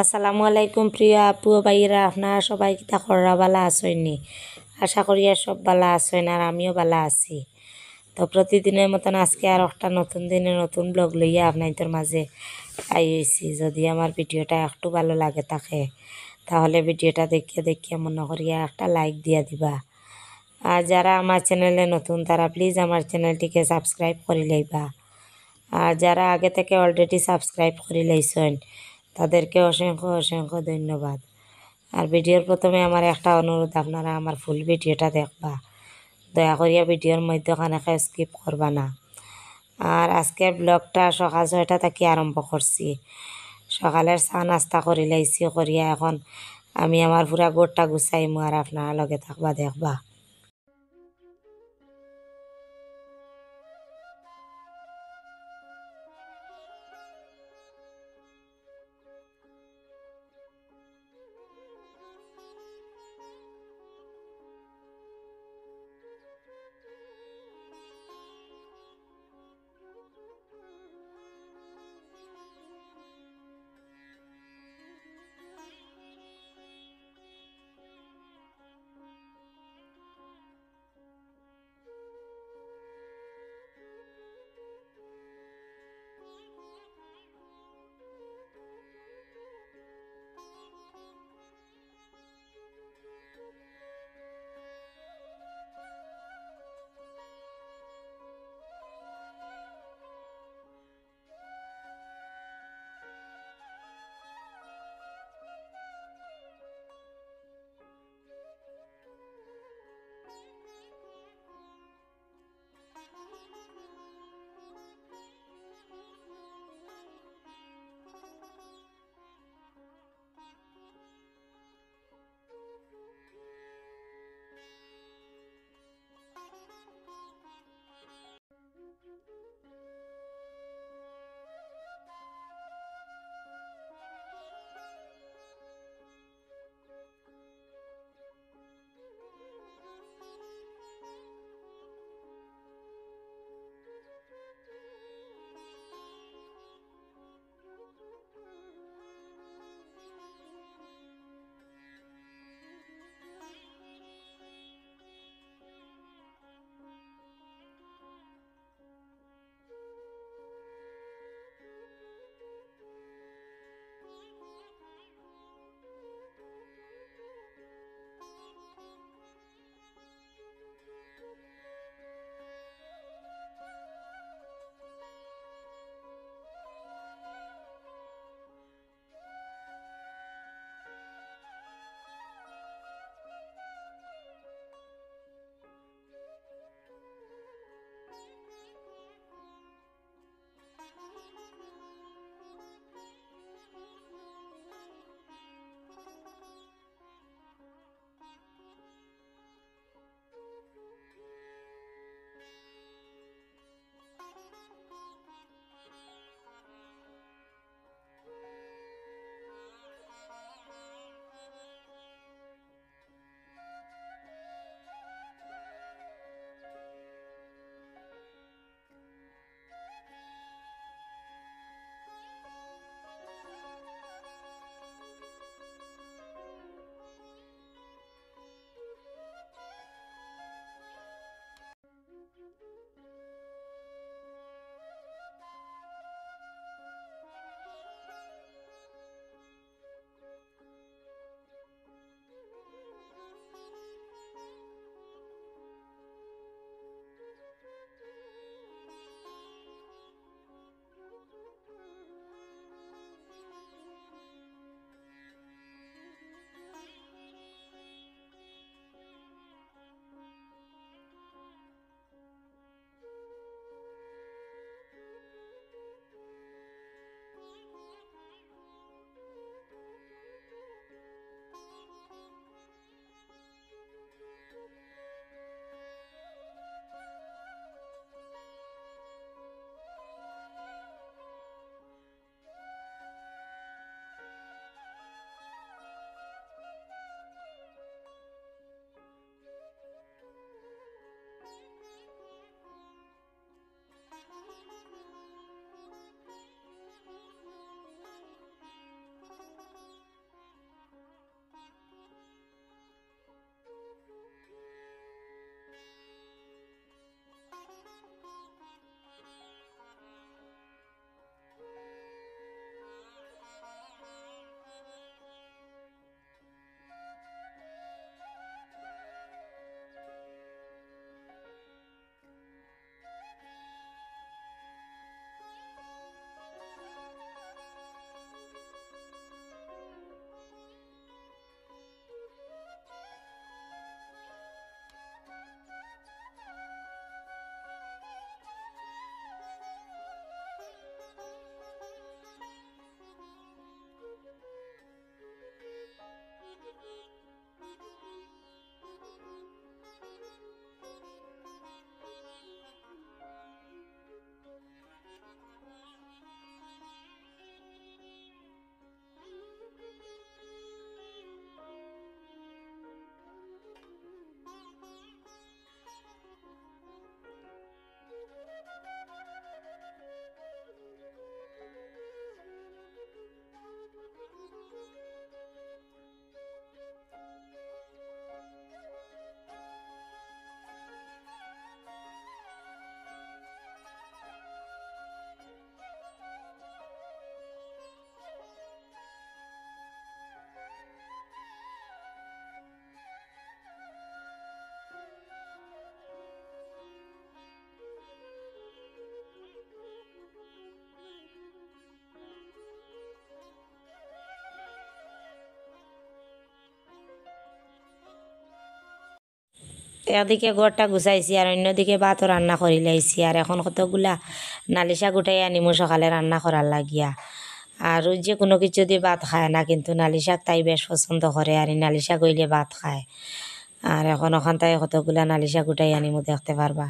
আসসালামু আলাইকুম প্রিয় আপু ও ভাইয়েরা, আপনারা সবাই কিতা কররা বালা আসইনি। আশা করি আর সব বালা আসইন, আর আমিও বালা আছি। তো প্রতিদিনের মতন আজকে আর একটা নতুন দিনে নতুন ব্লগ লইয়া আপনাদের মাঝে আইছি। যদি আমার ভিডিওটা একটু ভালো লাগে থাকে তাহলে ভিডিওটা দেখিয়ে দেখিয়ে মনে করিয়া একটা লাইক দিয়া দিবা। আর যারা আমার চ্যানেলে নতুন তারা প্লিজ আমার চ্যানেলটিকে সাবস্ক্রাইব করে লইবা। আর যারা আগে থেকে অলরেডি সাবস্ক্রাইব করে লাইছেন তাদেরকে অসংখ্য অসংখ্য ধন্যবাদ। আর ভিডিওর প্রথমে আমার একটা অনুরোধ, আপনারা আমার ফুল ভিডিওটা দেখবা, দয়া করিয়া ভিডিওর মধ্যখানে স্কিপ করবা না। আর আজকের ব্লগটা সকাল 6টা থেকে আরম্ভ করছি। সকালের চা নাস্তা করি লাইছি, করিয়া এখন আমি আমার পুরা গোটটা গুছাইমু আর আপনারা লগে থাকবা দেখবা। একদিকে ঘরটা গুছাইছি আর অন্যদিকে ভাতও রান্না করি লাইছি আর এখন কতগুলা নালিশা গুটাই আনিমু সকালে রান্না করার লাগিয়া। আর ওই যে কোনো কিছু দিয়ে ভাত খায় না, কিন্তু নালি শাক তাই বেশ পছন্দ করে আর এই নালি শাক হইলে ভাত খায়। আর এখন ওখান তাই কতগুলা নালি শাক উঠাই আনিমু, দেখতে পারবা।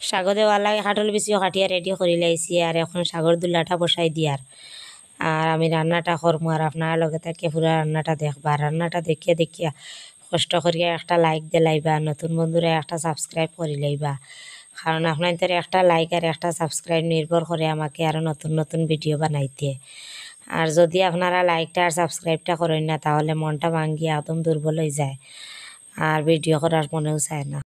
শাগো দেওয়ার লাগে কাঠল বিচিও কাটিয়া রেডি করে লাইছি আর এখন শাগর দুলাটা বসাই দিয়ার। আর আমি রান্নাটা করমু আর আপনার লগে থাকে পুরা রান্নাটা দেখবা। রান্নাটা দেখিয়া দেখিয়া কষ্ট করিয়া একটা লাইক দিলাইবা, নতুন বন্ধুরা একটা সাবস্ক্রাইব করে লইবা, কারণ আপনাদের একটা লাইক আর একটা সাবস্ক্রাইব নির্ভর করে আমাকে আরও নতুন নতুন ভিডিও বানাইতে। আর যদি আপনারা লাইকটা আর সাবস্ক্রাইবটা করেন না তাহলে মনটা ভাঙ্গিয়া একদম দুর্বল হয়ে যায় আর ভিডিও করার মনেও চায় না।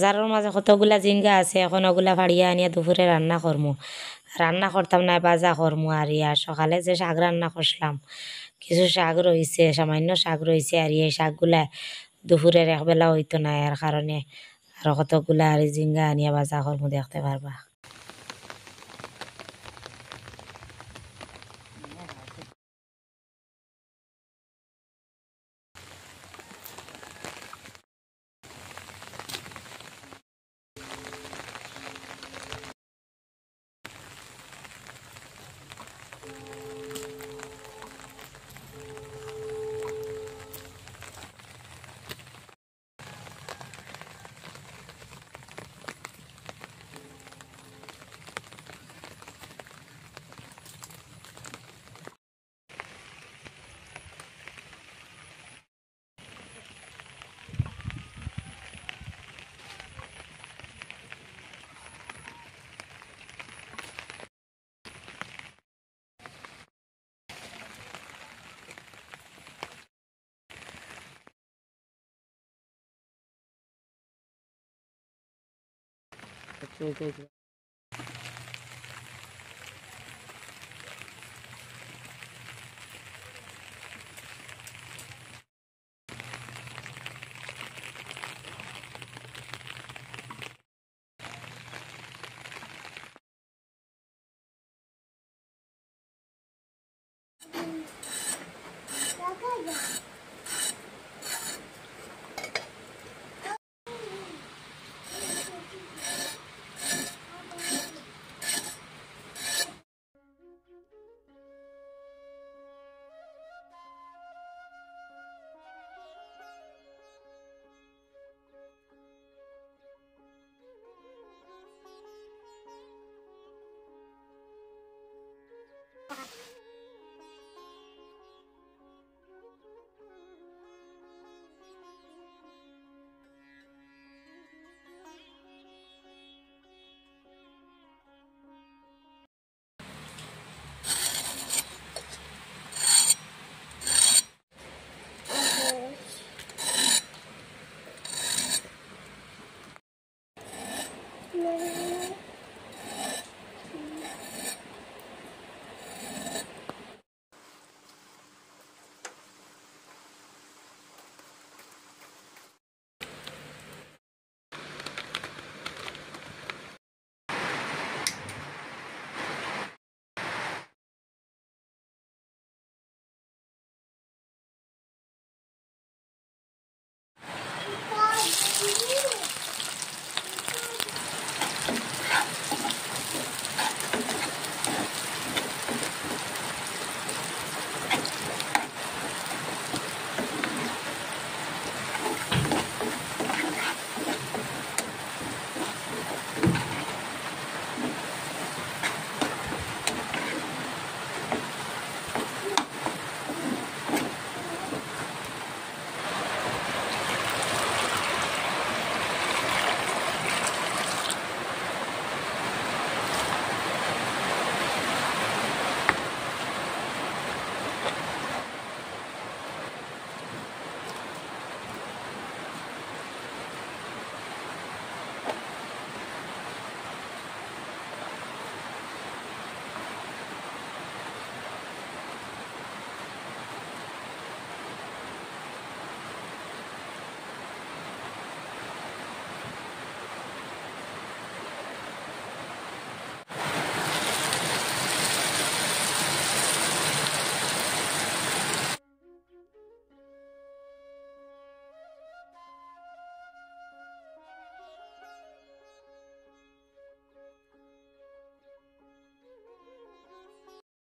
যারোর মাঝে কতগুলা জিঙ্গা আছে, এখন ওগুলা ফাড়িয়া আনিয়া দুপুরে রান্না করমু। রান্না করতাম না, বাজা করমু। আর সকালে যে শাক রান্না করছিলাম, কিছু শাক রয়েছে, সামান্য শাক রয়েছে, আর এই শাকগুলা দুপুরের একবেলা হইতো না, এর কারণে আরো কতগুলা আর জিঙ্গা আনিয়া বাজা করমু, দেখতে পারবা।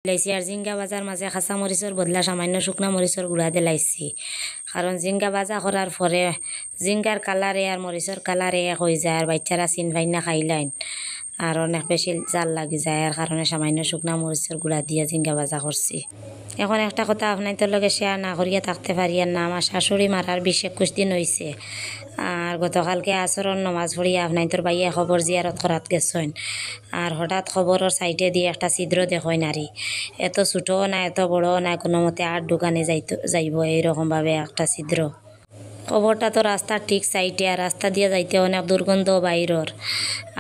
লাইছি আর জিঙ্গা বাজার মাঝে খাঁচা মরিচের বদলা সামান্য শুকনা মরিচের গুঁড়া দিয়ে লাইছি, কারণ জিঙ্গা ভাজা করার পরে জিঙ্গার কালারে আর মরিচের কালারে এক হয়ে যায়, আর বাচ্চারা চিন ভাই না খাইলেন আর অনেক বেশি জাল লাগি যায়, আর কারণে সামান্য শুকনা মরিচের গুঁড়া দিয়ে জিঙ্গা ভাজা করছি। এখন একটা কথা আপনাদের লগে শেয়ার না করিয়া থাকতে পারি আর না, আমার শাশুড়ি মারার 20-21 দিন হয়েছে, আর গতকালকে আসরের নমাজ পড়িয়া আপনাদের বাইয়া খবর জিয়ারত করাত গেছেন, আর হঠাৎ খবরের সাইডে দিয়ে একটা ছিদ্র দেখয় নারী, এত ছোটও না এত বড়ও না, কোনো মতে আর দোকানে যাইব এইরকমভাবে একটা ছিদ্র। খবরটা তো রাস্তার ঠিক সাইডে, আর রাস্তা দিয়ে যাইতে অনেক দুর্গন্ধ বাইরর,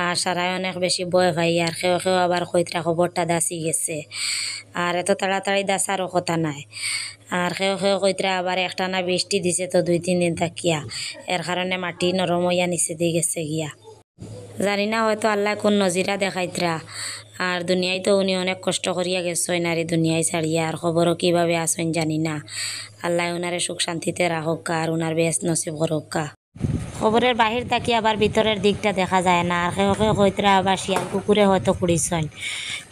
আর সারাই অনেক বেশি ভয় পাই। আর কেউ কেউ আবার কইতরা খবরটা দাসি গেছে, আর এত তাড়াতাড়ি দাসারও কথা নাই। আর কেউ কেউ কইতরা আবার একটানা বৃষ্টি দিছে তো 2-3 দিন থাকিয়া, এর কারণে মাটি নরম হইয়া নিচে দিয়ে গেছে গিয়া। জানি না, হয়তো আল্লাহ কোন নজিরা দেখাইতরা। আর দুনিয়ায় তো উনি অনেক কষ্ট করিয়া গেছেন, আর এই দুনিয়ায় ছাড়িয়া, আর খবরও কীভাবে আসেন জানি না। আল্লাহ উনারে সুখ শান্তিতে রাখুকা, আর উনার বেশ নসিব করুকা। খবরের বাহির থাকি আবার ভিতরের দিকটা দেখা যায় না। আর কেউ কেউ কইতরা আবার শিয়াল কুকুরে হয়তো খুঁড়িছন,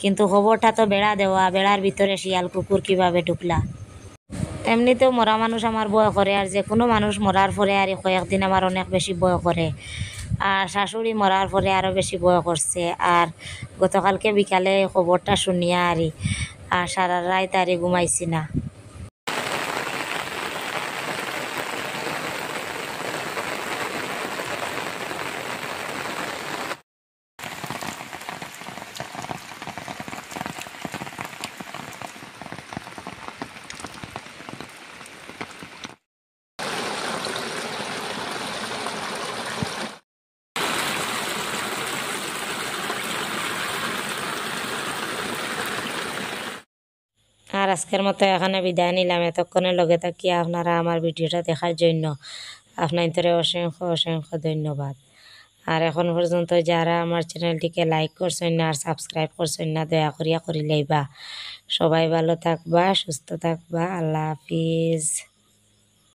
কিন্তু খবরটা তো বেড়া দেওয়া, বেড়ার ভিতরে শিয়াল কুকুর কিভাবে ঢুকলা। এমনিতেও মরা মানুষ আমার ভয় করে, আর যে কোনো মানুষ মরার পরে আর কয়েকদিন আমার অনেক বেশি ভয় করে। আর শাশুড়ি মরার পরে আরও বেশি ভয় করছে। আর গতকালকে বিকালে খবরটা শুনিয়া আর সারা রাত ঘুমাইছি না। আর আজকের মতো এখানে বিদায় নিলাম। এতক্ষণের লগে থাকিয়া আপনারা আমার ভিডিওটা দেখার জন্য আপনাদের অসংখ্য অসংখ্য ধন্যবাদ। আর এখন পর্যন্ত যারা আমার চ্যানেলটিকে লাইক করছেন না আর সাবস্ক্রাইব করছেন না, দয়া করিয়া করিলেইবা। সবাই ভালো থাকবা, সুস্থ থাকবা। আল্লাহ হাফিজ।